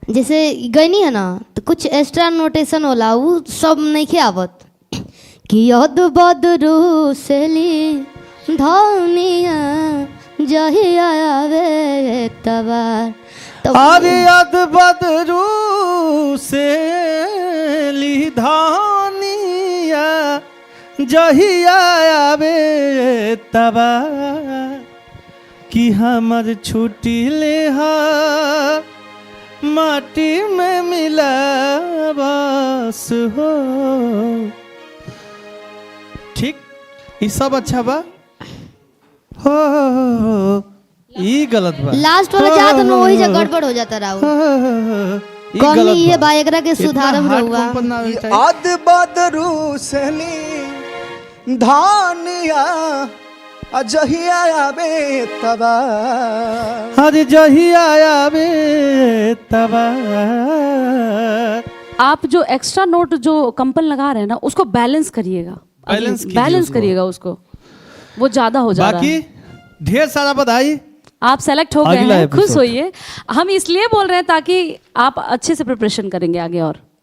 जैसे गनी है ना तो कुछ एक्स्ट्रा नोटेशन होला वो सब नहीं के आवत कि यद बदरू सेली धनिया जहिया आवे तबार तो अरे अद बदरू से लिधानिया जहिया आवे तबा कि हमर छुट्टी ले माटी में मिला बस हो। ठीक ये सब अच्छा बा हो ई गलत बा। लास्ट वाला जात न वही जगह गड़बड़ हो जाता राहुल। कौन ये बायकरा के सुधारम रहुआ अद बदरू सेली धानिया जहिया आवे तबा हर जहिया आवे तबा। आप जो एक्स्ट्रा नोट जो कंपन लगा रहे हैं ना उसको बैलेंस करिएगा, बैलेंस करिएगा उसको, वो ज्यादा हो जा रहा है। बाकी ढेर सारा बधाई, आप सेलेक्ट हो गए हैं, खुश होइए। हम इसलिए बोल रहे हैं ताकि आप अच्छे से प्रिपरेशन करेंगे आगे और